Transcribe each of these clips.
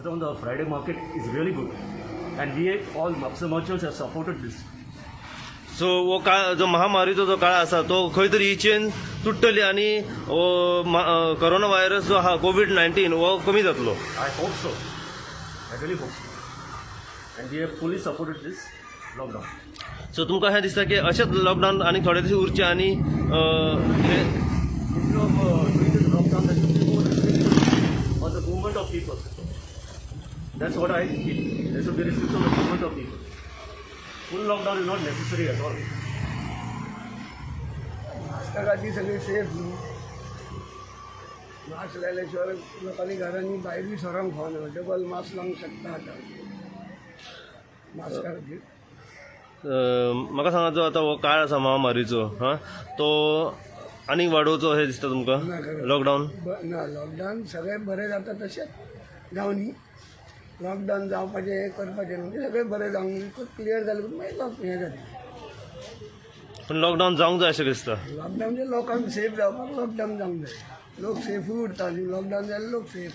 closed down the Friday market is really good. And we all Mapsa merchants have supported this. So वो काळ जो महामारीचो जो काळ आसा तो खंय तरी ही चेन तुटतली आणि कोरोना व्हायरस जो हा COVID-19 वो कमी जातलो. I hope so. I really hope so. And we have fully supported this lockdown. So तुमकां हें दिसता की अशेंच लॉकडावन आनी थोडे दीस उरचे आनी Instead of doing this lockdown, there should be more restriction on the movement of people. That's what I feel. There should be restriction on the movement of people. Full lockdown is not necessary at all. मास्काची सगळे safe न्हू. Mask लायल्याशिवाय लोकांनी घरांनी भायर बी सरोंक फावना. Double mask लावंक शकता आतां मास्का खातीर. म्हाका सांगा जो आतां हो काळ आसा महामारीचो तो आनीक वाडोवचो अशें दिसता तुमकां लॉकडावन. ना लॉकडावन सगळें बरें जाता तशेंच जावनी. लॉकडावन जावपाचें हें करपाचें म्हणजे सगळें बरें जावंक क्लियर जालें मागीर हें जालें. पूण लॉकडावन जावंक जाय अशें दिसता. लॉकडावन म्हणजे लोकांक सेफ जावपाक लॉकडावन जावंक जाय. लोक सेफूय उरता न्ही. लॉकडावन जाल्यार लोक सेफ.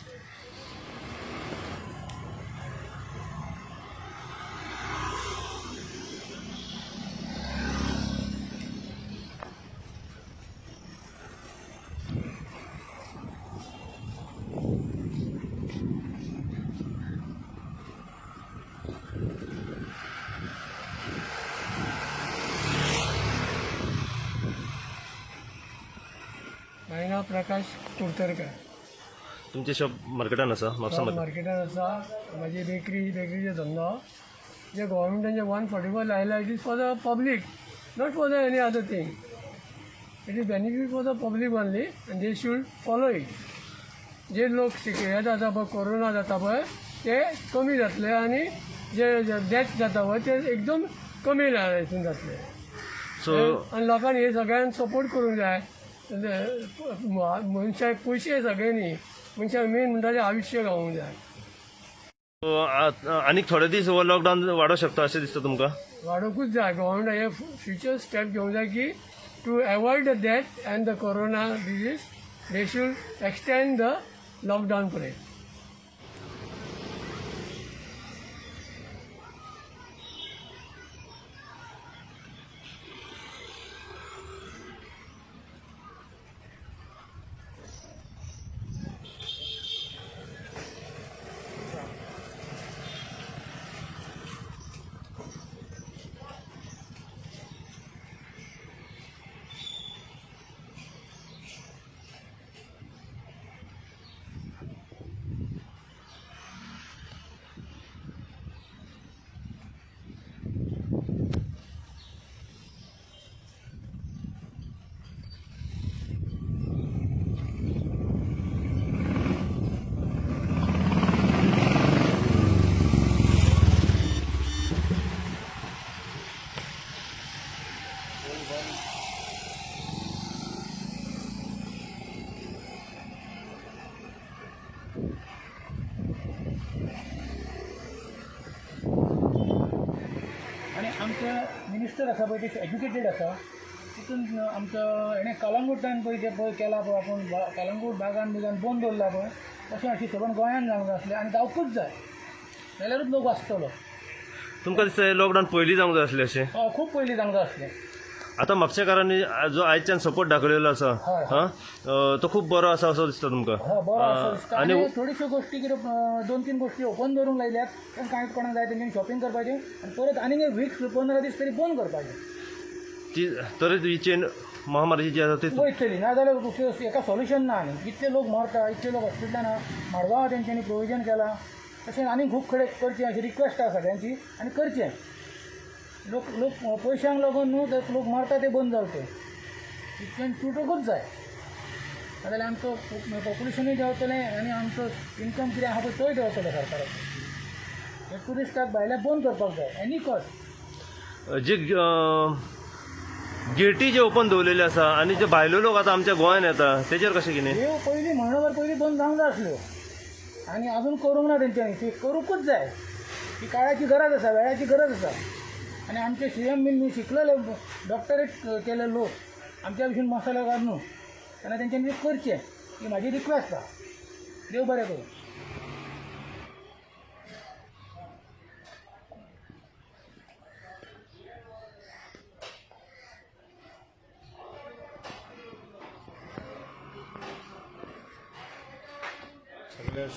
माझें नांव प्रकाश कुडतरकर. तुमचें शॉप मार्केटान आसा म्हापसा मार्केटान आसा. म्हाजी बेकरीचो धंदो जे गव्हर्मेंटान 144 लायला it is for the public not for the any other thing. It is benefit for the public only and they should follow it. जे लोक हे जाता पळय कोरोना जाता पळय ते कमी जातले आनी जे डेथ जाता पळय ते एकदम कमी हितून जातले. सो आनी लोकांनी हे सगळ्यांक सपोर्ट करूंक जाय. मनशाक पयशे सगळे न्ही. मनशाक मेन म्हणटा तें आयुश्य गावूंक जाय. आनीक थोडे दीस हो लॉकडावन वाडोवंक शकता अशें दिसता तुमकां. वाडोवंकूच जाय. गव्हर्मेंटान हे फ्युचर स्टेप घेवंक जाय की to avoid the death and the corona disease they should extend the lockdown पर्यंत. आणि आमचं मिनिस्टर आसा पळय ते एज्युकेटेड आसा. तितून आमचं हेणें कलंगूटान पळय ते पळय केला पळय आपूण कलंगूट बागान बिगान बंद दवरला पळय तशें अशें सबंद गोंयान जावंक जाय आसलें आनी जावपूच जाय जाल्यारूच लोक वाचतलो. तुमकां दिसता लॉकडावन पयलीं जावंक जाय आसलें अशें. खूब पयलीं जावंक जाय आसलें. आतां म्हापशेकारांनी जो आयच्यान सपोर्ट दाखयलेलो आसा तो खूब बरो आसा असो दिसता तुमकां. बरो असो दिसता. आनी थोड्योश्यो गोश्टी कितें 2-3 गोश्टी ओपन दवरूंक लायल्यात. कांय कोणाक जाय तेंच्यांनी शॉपिंग करपाचें आनी परत आनीक एक वीक 15 दीस तरी बंद करपाचें. तरी ही चेन महामारीची जी आसा ती वयतली. नाजाल्यार एका सोल्युशन ना. आनी इतले लोक मरता इतले लोक हॉस्पिटलान मडगांवां तेंच्यांनी प्रोविजन केलां. तशें आनीक खूब कडेन करचें अशी रिक्वेस्ट आसा सगळ्यांची आनी करचें. लोक पयशांक लागून न्हू ते लोक मरता ते बंद जावचें. इतल्यान सुटोकूच जाय. नाजाल्यार आमचो पॉप्युलेशनूय देंवतलें आनी आमचो इन्कम कितें आसा पळय तोय देंवतलो सरकाराचो. हे ट्युरिस्टाक भायल्या बंद करपाक जाय एनी कॉस्ट. जे गेटी जे ओपन दवरलेले आसा आनी जे भायले लोक आतां आमच्या गोंयान येता तेजेर कशें कितें. ह्यो पयलीं म्हयनोभर पयलीं बंद जावंक जाय आसल्यो आनी आजून करूंक ना तेंच्यांनी. ती करूंकूच जाय. ही काळाची गरज आसा वेळाची गरज आसा. आनी आमचे CM बीन शिकलेले डॉक्टरेट केले लोक आमच्या भशेन मसालेकार न्हू तेन्ना तेंच्यांनी करचें ही म्हाजी रिक्वेस्ट आसा. देव बरें करूं.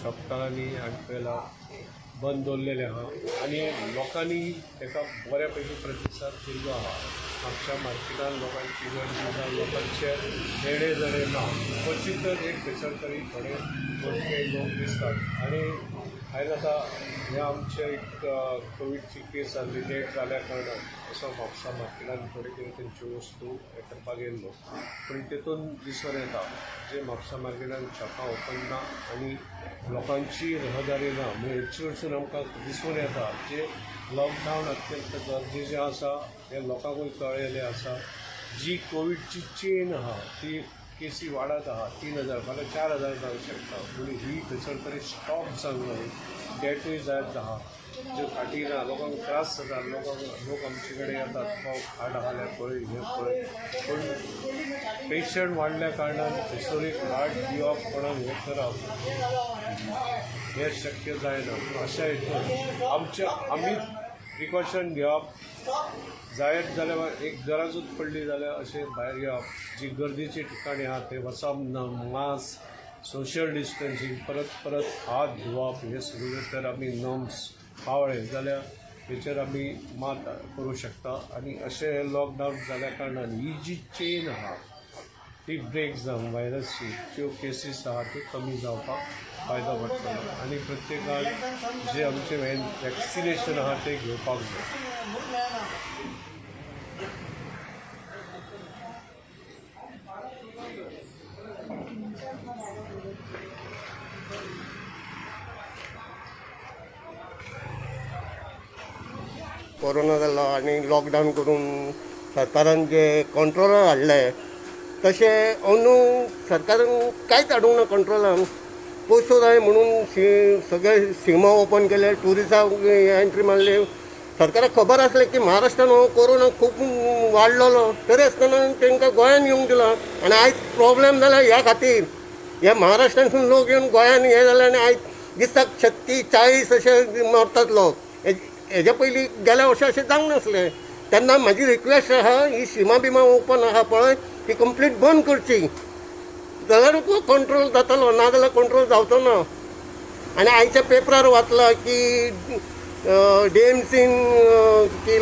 शॉपकारांनी आनी पयला बंद दवरलेले आहा आनी लोकांनी ताका बऱ्या पैकी प्रतिसाद दिल्लो आहा. म्हापशा मार्केटान लोकांची गर्दी आसा, लोकांचे नेडे जडे ना, क्वचितच एक बेसरकारी थोडे मोजके लोक दिसतात. आनी आयज आतां हे आमचे एक कोविडची केस जाल्ली डेट जाल्या कारणान असो म्हापसा मार्केटान थोडे कितें तेंच्यो वस्तू हे करपाक येयल्लो. पूण तेतून दिसून येता जे म्हापसा मार्केटान शॉपां ओपन ना आनी लोकांची रहदारी ना. म्हणजे हेचे वरसून आमकां दिसून येता जे लॉकडावन अत्यंत गरजेचें आसा हे लोकांकूय कळयलें आसा. जी कोविडची चेन आहा ती केसी वाडत आहा 3000 फाल्यां 4000 जावंक शकता. पूण ही थंयसर तरी स्टॉप जावंक जाय. डेटूय जायत आहा ज्यो फाटी ना, लोकांक त्रास जाता. लोक आमचे कडेन येतात खाट आहाले पळय हें पळय. पूण पेशंट वाडल्या कारणान थंयसर एक हार्ट दिवप कोणाक हें करप हें शक्य जायना. पूण अशा हितून आमी प्रिकॉशन घेवप. जायत जाल्यार एक गरजूच पडली जाल्यार अशें भायर येवप. जी गर्दीची ठिकाणी आहा थंय वचप ना. मास्क, सोशल डिस्टन्सिंग, परत हात धुवप हे सगळे जर आमी नॉर्म्स पाळ्ळे जाल्यार हेचेर आमी मात करूं शकता. आनी अशें हे लॉकडावन जाल्या कारणान ही जी चेन आहा ती ब्रेक जावन व्हायरसची ज्यो केसीस आहा त्यो कमी जावपाक फायदो पडटलो. आनी प्रत्येकान जे आमचें वॅक्सिनेशन आहा तें घेवपाक जाय. कोरोना जालो आनी लॉकडावन करून सरकारान जे कंट्रोलार हाडले तशें अंदू सरकारान कांयच हाडूंक ना कंट्रोलान. पयसो जाय म्हणून सगळे सिमा ओपन केले, ट्युरिस्टांक एंट्री मारली. सरकाराक खबर आसलें की महाराष्ट्रान हो कोरोना खूब वाडलेलो, तरी आसतना तांकां गोंयान येवंक दिला. आनी आयज प्रॉब्लेम जाला ह्या खातीर. हे महाराष्ट्रांतसून लोक येवन गोंयान हे जाले आनी आयज दिसता 36-40 अशे मरतात लोक. हेज्या पयलीं गेल्या वर्सा अशें जावंक नासलें. तेन्ना म्हाजी रिक्वेस्ट आहा ही सीमा बिमा ओपन आहा पळय ती कंप्लीट बंद करची जाल्यारूच कंट्रोल जातलो, नाजाल्यार कंट्रोल जावचो ना. आनी आयच्या पेपरार वाचलां की DMCन की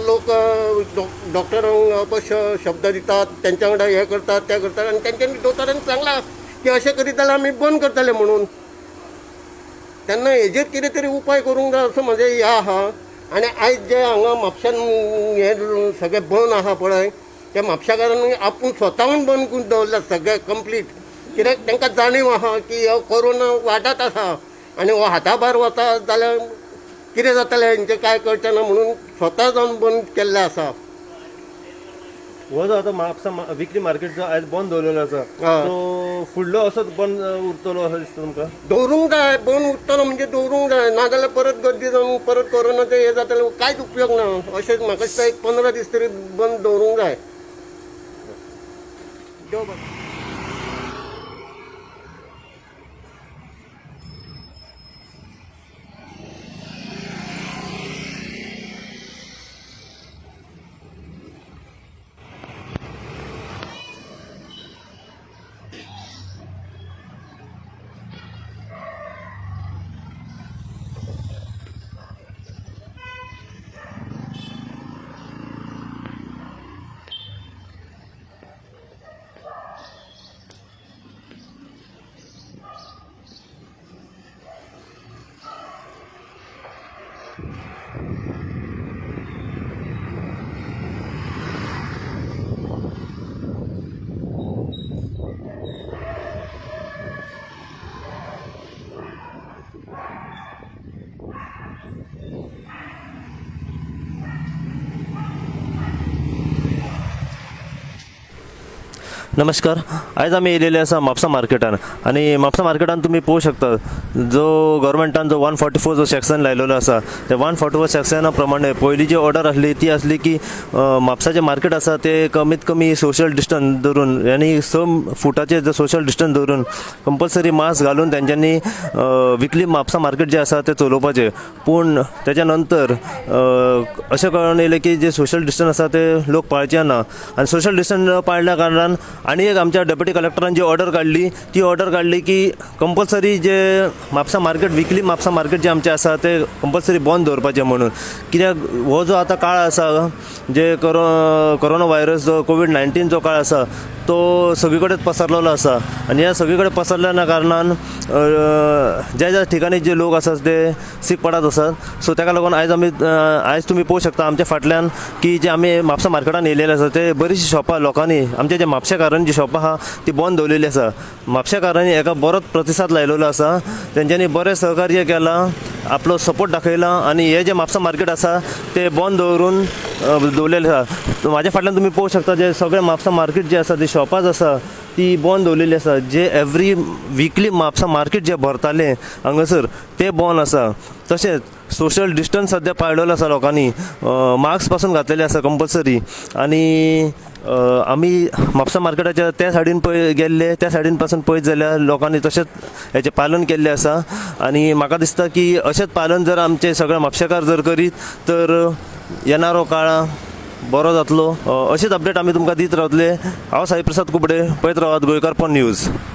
लोक डॉक्टरांक अपशब्द दितात, तेंच्या वांगडा हें करतात तें करतात. आनी तेंच्यांनी दोतोरांनी सांगलां की अशें करीत जाल्यार आमी बंद करतले म्हणून. तेन्ना हेजेर कितें तरी उपाय करूंक जाय असो म्हजें हें आहा. आनी आयज जे हांगा म्हापशान हें सगळें बंद आहा पळय त्या म्हापशाकारांनी आपूण स्वताहून बंद करून दवरला सगळें कंप्लीट. कित्याक तांकां जाणीव आहा की हो कोरोना वाडत आसा आनी हो हाताभार वता जाल्यार कितें जातलें हेंचें कांय कळचें ना म्हणून स्वता जावन बंद केल्लें आसा. हो जो आतां म्हापसा विकली मार्केट जो आयज बंद दवरलेलो आसा तो फुडलो असोच बंद उरतलो असो दिसता तुमकां? दवरूंक जाय, बंद उरतलो म्हणजे दवरूंक जाय, नाजाल्यार परत गर्दी जावन परत कोरोनाचें हें जातलें कांयच उपयोग ना. अशेंच म्हाका दिसता एक 15 दीस तरी बंद दवरूंक जाय. देव बरें. नमस्कार. आयज आमी येयलेले आसा म्हापसा मार्केटान आनी म्हापसा मार्केटान तुमी पळोवंक शकता जो गव्हर्मेंटान जो 144 जो सेक्शन लायलेलो आसा ते 144 सेक्शना प्रमाणे पयली जी ऑर्डर आसली ती आसली की म्हापसाचें मार्केट आसा ते कमीत कमी सोशल डिस्टन्स दवरून आनी 6 फुटाचें जो सोशल डिस्टन्स दवरून कंपल्सरी मास्क घालून तेंच्यांनी विकली म्हापसा मार्केट जें आसा तें चलोवपाचें. पूण तेच्या नंतर अशें कळून येयलें की जे सोशल डिस्टन्स आसा ते लोक पाळचे ना आनी सोशल डिस्टन्स पाळल्या कारणान आणि एक आमच्या डेप्युटी कलेक्टरान जी ऑर्डर काढली ती ऑर्डर काढली की कंपल्सरी जे म्हापसा मार्केट विकली म्हापसा मार्केट जे आमचे आसा ते कंपल्सरी बंद दवरपाचें म्हणून. कित्याक हो जो आतां काळ आसा जे कोरोना व्हायरस जो कोविड-19 जो काळ आसा तो सगळी कडेन पसरलेलो आसा आनी ह्या सगळी कडेन पसरल्या कारणान ज्या ज्या ठिकाणी जे लोक आसात ते सीक पडत आसात. सो ताका लागून आयज तुमी पळोवंक शकता आमच्या फाटल्यान की जे आमी म्हापसा मार्केटान येयलेले आसा ते बरीचशी शॉपां लोकांनी आमचे जे म्हापशेकारांनी जी शॉपां आहा ती बंद दवरलेली आसा. म्हापशेकारांनी हेका बरोच प्रतिसाद लायलेलो आसा. तेंच्यांनी बरें सहकार्य केलां, आपलो सपोर्ट दाखयला आनी हे जे म्हापसा मार्केट आसा ते बंद दवरून दवरलेले आसा. म्हाज्या फाटल्यान तुमी पळोवंक शकता जे सगळे म्हापसा मार्केट जे आसा ती शॉपाज आसा ती बंद दवरलेली आसा. जे एवरी विकली म्हापसा मार्केट जे भरताले हांगासर ते बंद आसा. तशेंच सोशल डिस्टन्स सद्या पाळलेलो आसा लोकांनी, मास्क पासून घातलेले आसा कंपल्सरी. आनी आमी म्हापसा मार्केटाच्या त्या सायडीन गेल्ले त्या सायडीन पासून पळयत जाल्यार लोकांनी तशेंच हेचें पालन केल्लें आसा. आनी म्हाका दिसता की अशेंच पालन जर आमचे सगळे म्हापशेकार जर करीत तर येणारो काळ बरो जातलो. अशीच अपडेट आमी तुमकां दीत रावतले. हांव साई प्रसाद कुबडे, पळयत रावात गोंयकारपण न्यूज.